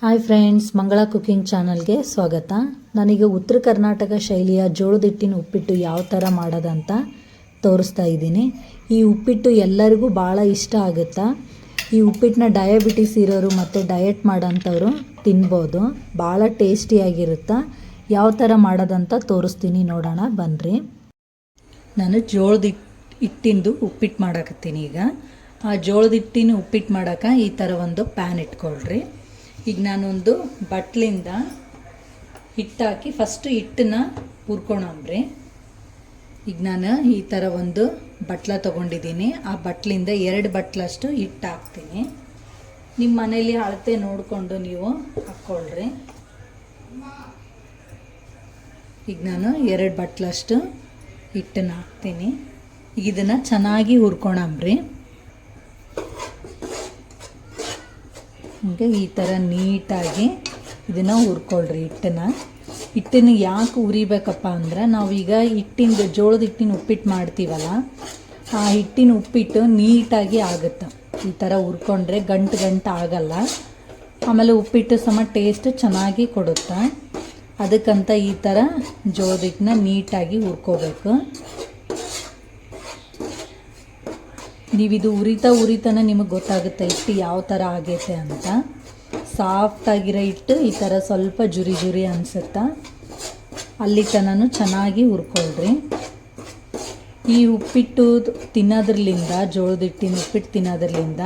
Hi friends, ಮಂಗಳ cooking ಚಾನಲ್ಗೆ ಸ್ವಾಗತ. ನಾನೀಗ ಉತ್ತರ ಕರ್ನಾಟಕ ಶೈಲಿಯ ಜೋಳದ ಹಿಟ್ಟಿನ ಉಪ್ಪಿಟ್ಟು ಯಾವ ಥರ ಮಾಡೋದಂತ ತೋರಿಸ್ತಾ ಇದ್ದೀನಿ. ಈ ಉಪ್ಪಿಟ್ಟು ಎಲ್ಲರಿಗೂ ಭಾಳ ಇಷ್ಟ ಆಗುತ್ತಾ. ಈ ಉಪ್ಪಿಟ್ಟನ್ನ ಡಯಾಬಿಟಿಸ್ ಇರೋರು ಮತ್ತು ಡಯಟ್ ಮಾಡೋಂಥವ್ರು ತಿನ್ಬೋದು. ಭಾಳ ಟೇಸ್ಟಿಯಾಗಿರುತ್ತಾ. ಯಾವ ಥರ ಮಾಡೋದಂತ ತೋರಿಸ್ತೀನಿ, ನೋಡೋಣ ಬನ್ನಿರಿ. ನಾನು ಜೋಳದ ಹಿಟ್ಟಿಂದು ಉಪ್ಪಿಟ್ಟು ಮಾಡಕತ್ತೀನಿ. ಈಗ ಆ ಜೋಳದ ಹಿಟ್ಟಿನ ಉಪ್ಪಿಟ್ಟು ಮಾಡೋಕೆ ಈ ಥರ ಒಂದು ಪ್ಯಾನ್ ಇಟ್ಕೊಳ್ರಿ. ಈಗ ನಾನೊಂದು ಬಟ್ಲಿಂದ ಹಿಟ್ಟಾಕಿ ಫಸ್ಟು ಹಿಟ್ಟನ್ನ ಹುರ್ಕೊಳಂಬ್ರಿ. ಈಗ ನಾನು ಈ ಥರ ಒಂದು ಬಟ್ಲ ತೊಗೊಂಡಿದ್ದೀನಿ. ಆ ಬಟ್ಲಿಂದ 2 ಬಟ್ಲಷ್ಟು ಹಿಟ್ಟು ಹಾಕ್ತೀನಿ. ನಿಮ್ಮ ಮನೇಲಿ ಅಳತೆ ನೋಡಿಕೊಂಡು ನೀವು ಹಾಕ್ಕೊಳ್ರಿ. ಈಗ ನಾನು 2 ಬಟ್ಲಷ್ಟು ಹಿಟ್ಟನ್ನು ಹಾಕ್ತೀನಿ. ಈಗ ಇದನ್ನು ಚೆನ್ನಾಗಿ ಹುರ್ಕೊಳಂಬ್ರಿ. ಹೀಗೆ ಈ ಥರ ನೀಟಾಗಿ ಇದನ್ನು ಹುರ್ಕೊಳ್ರಿ. ಹಿಟ್ಟನ್ನು ಯಾಕೆ ಹುರಿಬೇಕಪ್ಪ ಅಂದ್ರೆ, ನಾವೀಗ ಜೋಳದ ಹಿಟ್ಟಿನ ಉಪ್ಪಿಟ್ಟು ಮಾಡ್ತೀವಲ್ಲ, ಆ ಹಿಟ್ಟಿನ ಉಪ್ಪಿಟ್ಟು ನೀಟಾಗಿ ಆಗುತ್ತೆ. ಈ ಥರ ಹುರ್ಕೊಂಡ್ರೆ ಗಂಟು ಆಗಲ್ಲ. ಆಮೇಲೆ ಉಪ್ಪಿಟ್ಟು ಸಮ ಟೇಸ್ಟ್ ಚೆನ್ನಾಗಿ ಕೊಡುತ್ತೆ. ಅದಕ್ಕಂತ ಈ ಥರ ಜೋಳದ ಹಿಟ್ಟನ್ನ ನೀಟಾಗಿ ಹುರ್ಕೋಬೇಕು. ನೀವಿದು ಉರಿತಾನೆ ನಿಮಗೆ ಗೊತ್ತಾಗುತ್ತೆ ಹಿಟ್ಟು ಯಾವ ಥರ ಆಗೈತೆ ಅಂತ. ಸಾಫ್ಟಾಗಿರೋ ಹಿಟ್ಟು ಈ ಥರ ಸ್ವಲ್ಪ ಜುರಿ ಅನಿಸುತ್ತಾ, ಅಲ್ಲಿ ತನಕ ಚೆನ್ನಾಗಿ ಹುರ್ಕೊಳ್ರಿ. ಈ ಉಪ್ಪಿಟ್ಟು ತಿನ್ನೋದ್ರಲ್ಲಿಂದ, ಜೋಳದ ಹಿಟ್ಟಿನ ಉಪ್ಪಿಟ್ಟು ತಿನ್ನೋದ್ರಲ್ಲಿಂದ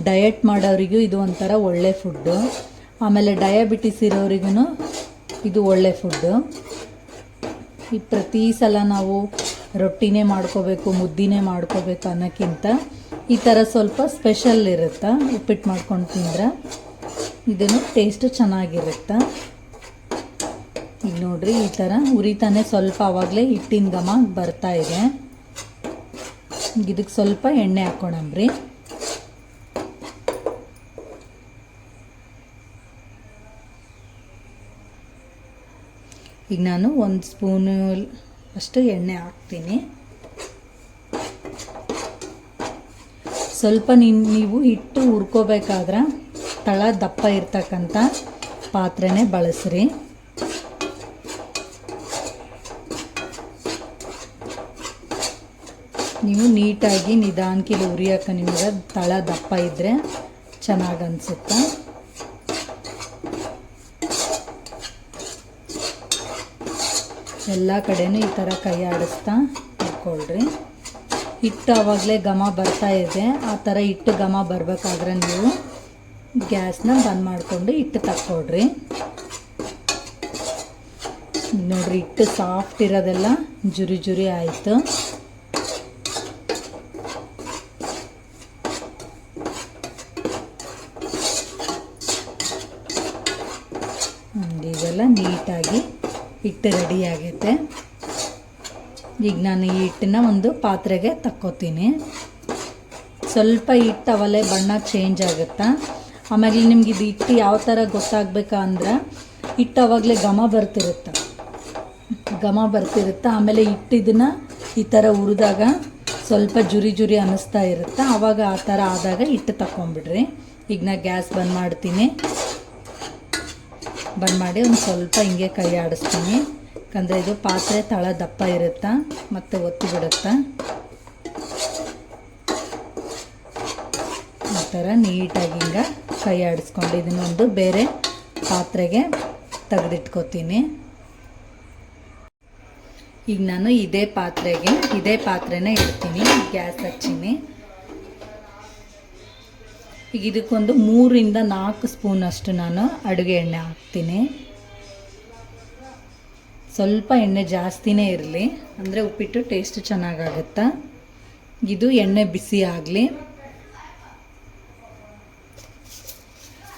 ಡಯಟ್ ಮಾಡೋರಿಗೂ ಇದು ಒಂಥರ ಒಳ್ಳೆ ಫುಡ್ಡು. ಆಮೇಲೆ ಡಯಾಬಿಟಿಸ್ ಇರೋರಿಗೂ ಇದು ಒಳ್ಳೆ ಫುಡ್ಡು. ಈ ಪ್ರತಿ ಸಲ ನಾವು ರೊಟ್ಟಿನೇ ಮಾಡ್ಕೋಬೇಕು, ಮುದ್ದಿನೇ ಮಾಡ್ಕೋಬೇಕು ಅನ್ನೋಕ್ಕಿಂತ ಈ ಥರ ಸ್ವಲ್ಪ ಸ್ಪೆಷಲ್ ಇರುತ್ತೆ. ಉಪ್ಪಿಟ್ಟು ಮಾಡ್ಕೊಂಡು ತಿಂದ್ರೆ ಇದನ್ನು ಟೇಸ್ಟ್ ಚೆನ್ನಾಗಿರುತ್ತೆ. ಈಗ ನೋಡ್ರಿ, ಈ ಥರ ಉರಿತಾನೆ ಸ್ವಲ್ಪ ಆವಾಗಲೇ ಹಿಟ್ಟಿನ ಘಮ ಬರ್ತಾ ಇದೆ. ಇದಕ್ಕೆ ಸ್ವಲ್ಪ ಎಣ್ಣೆ ಹಾಕ್ಕೊಳಂಬ್ರಿ. ಈಗ ನಾನು 1 ಸ್ಪೂನು ಅಷ್ಟು ಎಣ್ಣೆ ಹಾಕ್ತೀನಿ. ಸ್ವಲ್ಪ ನೀವು ಹಿಟ್ಟು ಹುರ್ಕೋಬೇಕಾದ್ರೆ ತಳ ದಪ್ಪ ಇರ್ತಕ್ಕಂಥ ಪಾತ್ರೆನೇ ಬಳಸ್ರಿ. ನೀವು ನೀಟಾಗಿ ನಿಧಾನಕ್ಕೆ ಹುರಿಯೋಕೆ ನಿಮಗೆ ತಳ ದಪ್ಪ ಇದ್ದರೆ ಚೆನ್ನಾಗಿ ಅನಿಸುತ್ತೆ. ಎಲ್ಲ ಕಡೆನೂ ಈ ಥರ ಕೈ ಆಡಿಸ್ತಾ ಇಟ್ಕೊಳ್ರಿ. ಹಿಟ್ಟು ಆವಾಗಲೇ ಘಮ ಬರ್ತಾ ಇದೆ. ಆ ಥರ ಹಿಟ್ಟು ಘಮ ಬರಬೇಕಾದ್ರೆ ನೀವು ಗ್ಯಾಸ್ನ ಬಂದ್ ಮಾಡಿಕೊಂಡು ಹಿಟ್ಟು ತಕ್ಕೊಳ್ರಿ. ನೋಡ್ರಿ, ಹಿಟ್ಟು ಸಾಫ್ಟ್ ಇರೋದೆಲ್ಲ ಜುರಿ ಆಯಿತು. ಈಗೆಲ್ಲ ನೀಟಾಗಿ ಹಿಟ್ಟು ರೆಡಿ ಆಗೈತೆ. ಈಗ ನಾನು ಈ ಹಿಟ್ಟನ್ನ ಒಂದು ಪಾತ್ರೆಗೆ ತಕ್ಕೋತೀನಿ. ಸ್ವಲ್ಪ ಹಿಟ್ಟು ಅವಲೇ ಬಣ್ಣ ಚೇಂಜ್ ಆಗುತ್ತಾ. ಆಮೇಲೆ ನಿಮ್ಗೆ ಇದು ಹಿಟ್ಟು ಯಾವ ಥರ ಗೊತ್ತಾಗಬೇಕಾ ಅಂದ್ರೆ, ಹಿಟ್ಟು ಆವಾಗಲೇ ಘಮ ಬರ್ತಿರುತ್ತೆ. ಆಮೇಲೆ ಹಿಟ್ಟು ಇದನ್ನು ಈ ಥರ ಹುರಿದಾಗ ಸ್ವಲ್ಪ ಜುರಿ ಅನ್ನಿಸ್ತಾ ಇರುತ್ತೆ. ಆವಾಗ ಆ ಥರ ಆದಾಗ ಹಿಟ್ಟು ತಕ್ಕೊಂಬಿಡ್ರಿ. ಈಗ ನಾ ಗ್ಯಾಸ್ ಬಂದ್ ಮಾಡ್ತೀನಿ. ಬಂದ್ ಮಾಡಿ ಒಂದು ಸ್ವಲ್ಪ ಹಿಂಗೆ ಕೈ ಆಡಿಸ್ತೀನಿ. ಯಾಕಂದರೆ ಇದು ಪಾತ್ರೆ ತಳ ದಪ್ಪ ಇರುತ್ತಾ ಮತ್ತು ಒತ್ತಿ ಬಿಡುತ್ತಾ. ಈ ಥರ ನೀಟಾಗಿ ಹಿಂಗೆ ಕೈ ಆಡಿಸ್ಕೊಂಡು ಇದನ್ನೊಂದು ಬೇರೆ ಪಾತ್ರೆಗೆ ತೆಗೆದಿಟ್ಕೋತೀನಿ. ಈಗ ನಾನು ಇದೇ ಪಾತ್ರೆನೇ ಇಡ್ತೀನಿ. ಗ್ಯಾಸ್ ಹಚ್ಚೀನಿ. ಈಗ ಇದಕ್ಕೊಂದು 3 ರಿಂದ 4 ಸ್ಪೂನ್ ಅಷ್ಟು ನಾನು ಅಡುಗೆ ಎಣ್ಣೆ ಹಾಕ್ತೀನಿ. ಸ್ವಲ್ಪ ಎಣ್ಣೆ ಜಾಸ್ತಿನೇ ಇರಲಿ, ಅಂದರೆ ಉಪ್ಪಿಟ್ಟು ಟೇಸ್ಟ್ ಚೆನ್ನಾಗಾಗುತ್ತಾ. ಇದು ಎಣ್ಣೆ ಬಿಸಿ ಆಗಲಿ.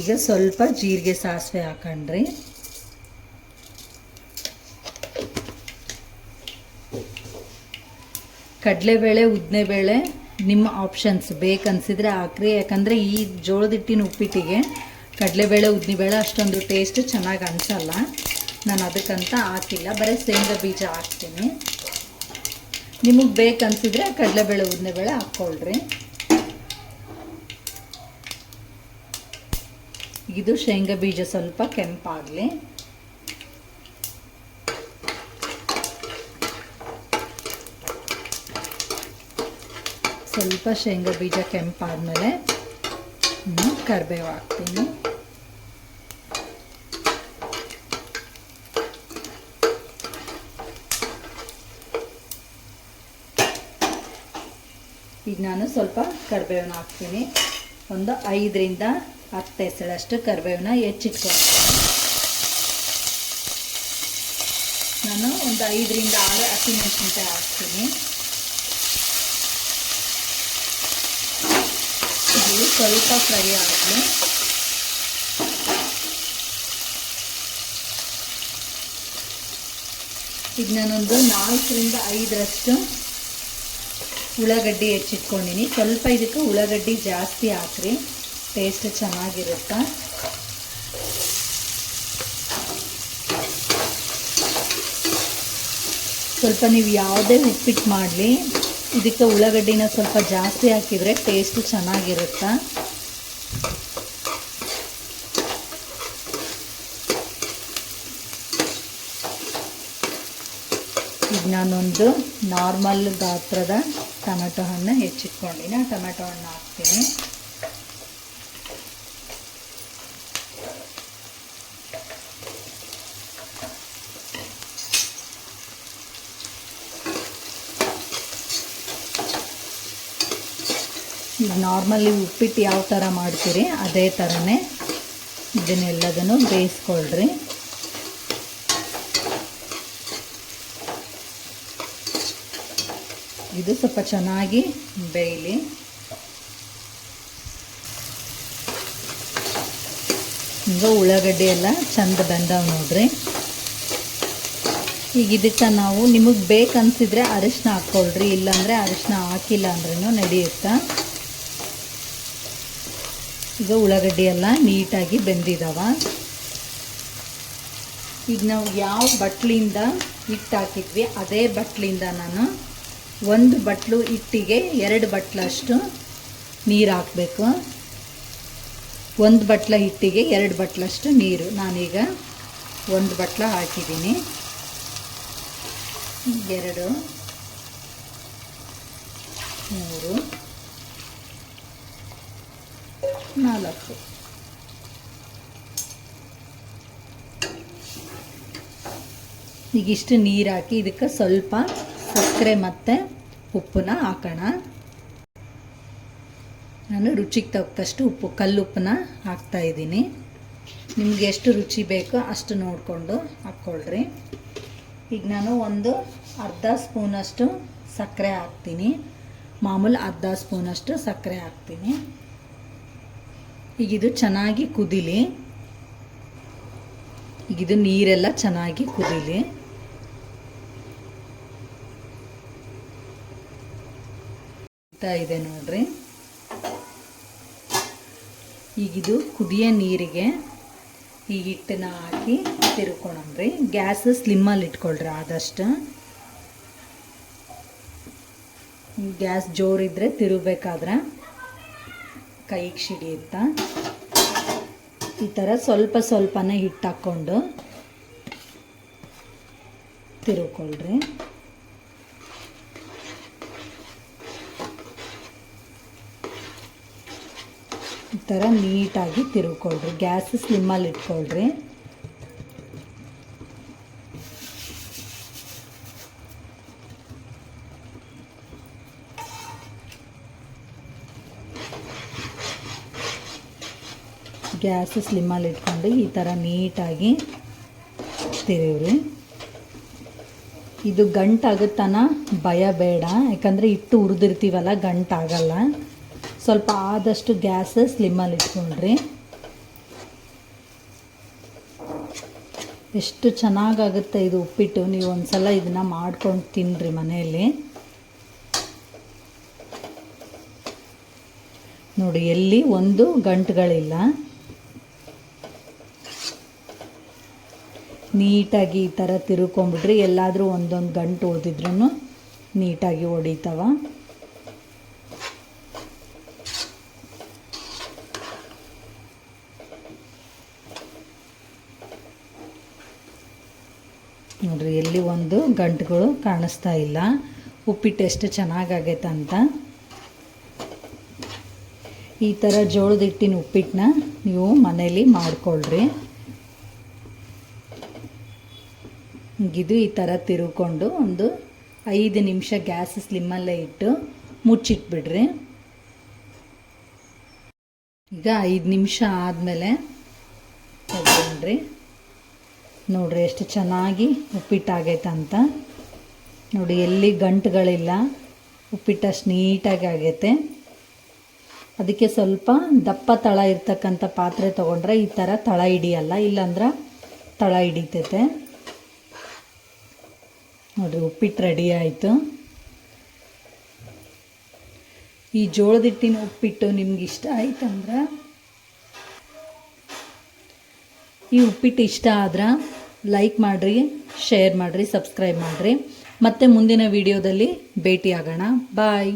ಈಗ ಸ್ವಲ್ಪ ಜೀರಿಗೆ ಸಾಸಿವೆ ಹಾಕೊಂಡ್ರಿ. ಕಡಲೆಬೇಳೆ, ಉದ್ದಿನೆಬೇಳೆ ನಿಮ್ಮ ಆಪ್ಷನ್ಸ್. ಬೇಕನ್ಸಿದ್ರೆ ಹಾಕ್ರಿ. ಯಾಕಂದರೆ ಈ ಜೋಳದ ಹಿಟ್ಟಿನ ಉಪ್ಪಿಟ್ಟಿಗೆ ಕಡಲೆಬೇಳೆ, ಉದ್ದಿನಬೇಳೆ ಅಷ್ಟೊಂದು ಟೇಸ್ಟ್ ಚೆನ್ನಾಗಿ ಅನಿಸಲ್ಲ. ನಾನು ಅದಕ್ಕಂತ ಹಾಕಿಲ್ಲ, ಬರೀ ಶೇಂಗಾ ಬೀಜ ಹಾಕ್ತೀನಿ. ನಿಮಗೆ ಬೇಕನ್ಸಿದ್ರೆ ಕಡಲೆಬೇಳೆ, ಉದ್ದಿನಬೇಳೆ ಹಾಕ್ಕೊಳ್ರಿ. ಇದು ಶೇಂಗಾ ಬೀಜ ಸ್ವಲ್ಪ ಕೆಂಪಾಗಲಿ. ಸ್ವಲ್ಪ ಶೇಂಗಾ ಬೀಜ ಕೆಂಪಾದ್ಮೇಲೆ ಕರಿಬೇವು ಹಾಕ್ತೀನಿ. ಈಗ ನಾನು ಸ್ವಲ್ಪ ಕರಿಬೇವನ್ನ ಹಾಕ್ತೀನಿ. ಒಂದು 5ರಿಂದ 10 ಎಸಳಷ್ಟು ಕರಿಬೇವನ್ನ ಹೆಚ್ಚಿಟ್ಕೊಂಡು ನಾನು ಒಂದು 5ರಿಂದ 6 ಹಸಿಮೆಣಸಿನಕಾಯಿ ಹಾಕ್ತೀನಿ. ಇದು ಸ್ವಲ್ಪ ಫ್ರೈ ಆಗಲಿ. ಈಗ ನಾನೊಂದು 4ರಿಂದ 5ರಷ್ಟು ಉಳ್ಳಾಗಡ್ಡಿ ಹೆಚ್ಚಿಟ್ಕೊಂಡಿನಿ. ಸ್ವಲ್ಪ ಇದಕ್ಕೆ ಉಳ್ಳಾಗಡ್ಡಿ ಜಾಸ್ತಿ ಹಾಕ್ರಿ, ಟೇಸ್ಟ್ ಚೆನ್ನಾಗಿರುತ್ತೆ. ಸ್ವಲ್ಪ ನೀವು ಯಾವುದೇ ಉಪ್ಪಿಟ್ಟು ಮಾಡಲಿ ಇದಕ್ಕೆ ಉಳ್ಳಾಗಡ್ಡಿನ ಸ್ವಲ್ಪ ಜಾಸ್ತಿ ಹಾಕಿದರೆ ಟೇಸ್ಟ್ ಚೆನ್ನಾಗಿರುತ್ತೆ. ಈಗ ನಾನೊಂದು ನಾರ್ಮಲ್ ಗಾತ್ರದ ಟೊಮೆಟೊ ಹಣ್ಣು ಹೆಚ್ಚಿಟ್ಕೊಂಡಿನಿ. ಟೊಮೆಟೊ ಹಣ್ಣು ಹಾಕ್ತೀನಿ. ಈಗ ನಾರ್ಮಲಿ ಉಪ್ಪಿಟ್ಟು ಯಾವ ಥರ ಮಾಡ್ತೀರಿ ಅದೇ ಥರನೇ ಇದನ್ನೆಲ್ಲದನ್ನು ಬೇಯಿಸ್ಕೊಳ್ರಿ. ಇದು ಸ್ವಲ್ಪ ಚೆನ್ನಾಗಿ ಬೇಯಲಿ. ಈಗ ಉಳ್ಳಾಗಡ್ಡಿ ಎಲ್ಲ ಚಂದ ಬೆಂದವು ನೋಡ್ರಿ. ಈಗ ಇದಕ್ಕೆ ನಾವು ನಿಮಗೆ ಬೇಕನ್ಸಿದ್ರೆ ಅರಿಶಿನ ಹಾಕ್ಕೊಳ್ರಿ, ಇಲ್ಲಾಂದರೆ ಅರಿಶಿನ ಹಾಕಿಲ್ಲ ಅಂದ್ರೂ ನಡೆಯುತ್ತೆ. ಈಗ ಉಳ್ಳಾಗಡ್ಡಿ ಎಲ್ಲ ನೀಟಾಗಿ ಬೆಂದಿದ್ದಾವ. ಈಗ ನಾವು ಯಾವ ಬಟ್ಲಿಂದ ಹಿಟ್ಟು ಹಾಕಿದ್ವಿ ಅದೇ ಬಟ್ಲಿಂದ ನಾನು 1 ಬಟ್ಲು ಹಿಟ್ಟಿಗೆ 2 ಬಟ್ಲಷ್ಟು ನೀರು ಹಾಕಬೇಕು. 1 ಬಟ್ಲ ಹಿಟ್ಟಿಗೆ 2 ಬಟ್ಲಷ್ಟು ನೀರು. ನಾನೀಗ 1 ಬಟ್ಲ ಹಾಕಿದ್ದೀನಿ. 2 3 4 ಈಗಿಷ್ಟು ನೀರು ಹಾಕಿ ಇದಕ್ಕೆ ಸ್ವಲ್ಪ ಸಕ್ಕರೆ ಮತ್ತು ಉಪ್ಪನ್ನ ಹಾಕೋಣ. ನಾನು ರುಚಿಗೆ ತಕ್ಕಷ್ಟು ಉಪ್ಪು, ಕಲ್ಲುಪ್ಪನ್ನ ಹಾಕ್ತಾಯಿದ್ದೀನಿ. ನಿಮ್ಗೆ ಎಷ್ಟು ರುಚಿ ಬೇಕೋ ಅಷ್ಟು ನೋಡಿಕೊಂಡು ಹಾಕ್ಕೊಳ್ರಿ. ಈಗ ನಾನು ಒಂದು ಅರ್ಧ ಸ್ಪೂನಷ್ಟು ಸಕ್ಕರೆ ಹಾಕ್ತೀನಿ. ಮಾಮೂಲು ಅರ್ಧ ಸ್ಪೂನಷ್ಟು ಸಕ್ಕರೆ ಹಾಕ್ತೀನಿ. ಈಗಿದು ಚೆನ್ನಾಗಿ ಕುದೀಲಿ. ಈಗಿದು ನೀರೆಲ್ಲ ಚೆನ್ನಾಗಿ ಕುದೀಲಿ. ಇದೆ ನೋಡ್ರಿ. ಈಗಿದು ಕುದಿಯೋ ನೀರಿಗೆ ಈ ಹಿಟ್ಟನ್ನ ಹಾಕಿ ತಿರ್ಕೊಳಮ್ರಿ. ಗ್ಯಾಸ್ ಸ್ಲಿಮ್ಮಲ್ಲಿ ಇಟ್ಕೊಳ್ರಿ ಆದಷ್ಟು. ಗ್ಯಾಸ್ ಜೋರಿದ್ರೆ ತಿರುಗಬೇಕಾದ್ರೆ ಕೈಗೆ ಸಿಡಿಯುತ್ತಾ. ಈ ಥರ ಸ್ವಲ್ಪ ಸ್ವಲ್ಪನೇ ಹಿಟ್ಟು ಹಾಕ್ಕೊಂಡು ತಿರುಕೊಳ್ರಿ. ಈ ಥರ ನೀಟಾಗಿ ತಿರುಕೊಳ್ರಿ. ಗ್ಯಾಸ್ ಸ್ಲಿಮ್ಮಲ್ಲಿ ಇಟ್ಕೊಳ್ರಿ. ಗ್ಯಾಸ್ ಸ್ಲಿಮ್ಮಲ್ಲಿ ಇಟ್ಕೊಂಡು ಈ ಥರ ನೀಟಾಗಿ ತಿರುವ್ರಿ. ಇದು ಗಂಟಾಗುತ್ತಾನ ಭಯ ಬೇಡ, ಯಾಕಂದರೆ ಹಿಟ್ಟು ಹುರಿದಿರ್ತೀವಲ್ಲ ಗಂಟಾಗಲ್ಲ. ಸ್ವಲ್ಪ ಆದಷ್ಟು ಗ್ಯಾಸ್ ಸ್ಲಿಮ್ಮಲ್ಲಿ ಇಟ್ಕೊಂಡ್ರಿ. ಎಷ್ಟು ಚೆನ್ನಾಗಾಗುತ್ತೆ ಇದು ಉಪ್ಪಿಟ್ಟು. ನೀವು ಒಂದ್ಸಲ ಇದನ್ನು ಮಾಡ್ಕೊಂಡು ತಿನ್ನಿರಿ ಮನೆಯಲ್ಲಿ. ನೋಡಿ, ಎಲ್ಲಿ ಒಂದು ಗಂಟುಗಳಿಲ್ಲ. ನೀಟಾಗಿ ಈ ಥರ ತಿರುಕೊಂಬಿಡ್ರಿ. ಎಲ್ಲಾದರೂ ಒಂದೊಂದು ಗಂಟು ಉಳಿದಿದ್ರೂ ನೀಟಾಗಿ ಹೊಡಿತಾವ. ನೋಡಿರಿ ಎಲ್ಲಿ ಒಂದು ಗಂಟುಗಳು ಕಾಣಿಸ್ತಾ ಇಲ್ಲ. ಉಪ್ಪಿಟ್ಟು ಎಷ್ಟು ಚೆನ್ನಾಗಾಗೈತೆ ಅಂತ. ಈ ಥರ ಜೋಳದ ಹಿಟ್ಟಿನ ಉಪ್ಪಿಟ್ಟನ್ನ ನೀವು ಮನೇಲಿ ಮಾಡಿಕೊಳ್ಳ್ರಿ. ಇದು ಈ ಥರ ತಿರುಕೊಂಡು ಒಂದು 5 ನಿಮಿಷ ಗ್ಯಾಸ್ ಸ್ಲಿಮ್ಮಲ್ಲೇ ಇಟ್ಟು ಮುಚ್ಚಿಟ್ಬಿಡ್ರಿ. ಈಗ 5 ನಿಮಿಷ ಆದಮೇಲೆ ತಗೊಂಡ್ರಿ. ನೋಡ್ರಿ ಎಷ್ಟು ಚೆನ್ನಾಗಿ ಉಪ್ಪಿಟ್ಟಾಗೈತೆ ಅಂತ. ನೋಡಿ ಎಲ್ಲಿ ಗಂಟುಗಳಿಲ್ಲ, ಉಪ್ಪಿಟ್ಟಷ್ಟು ನೀಟಾಗಿ ಆಗೈತೆ. ಅದಕ್ಕೆ ಸ್ವಲ್ಪ ದಪ್ಪ ತಳ ಇರ್ತಕ್ಕಂಥ ಪಾತ್ರೆ ತೊಗೊಂಡ್ರೆ ಈ ಥರ ತಳ ಹಿಡಿಯಲ್ಲ, ಇಲ್ಲಾಂದ್ರೆ ತಳ ಹಿಡಿತೈತೆ. ನೋಡಿರಿ ಉಪ್ಪಿಟ್ಟು ರೆಡಿ ಆಯಿತು. ಈ ಜೋಳದ ಹಿಟ್ಟಿನ ಉಪ್ಪಿಟ್ಟು ನಿಮ್ಗೆ ಇಷ್ಟ ಆಯ್ತಂದ್ರೆ, ಈ ಉಪ್ಪಿಟ್ಟು ಇಷ್ಟ ಆದ್ರೆ ಲೈಕ್ ಮಾಡಿರಿ, ಶೇರ್ ಮಾಡಿರಿ, ಸಬ್ಸ್ಕ್ರೈಬ್ ಮಾಡಿರಿ. ಮತ್ತೆ ಮುಂದಿನ ವಿಡಿಯೋದಲ್ಲಿ ಭೇಟಿ ಆಗೋಣ. ಬಾಯ್.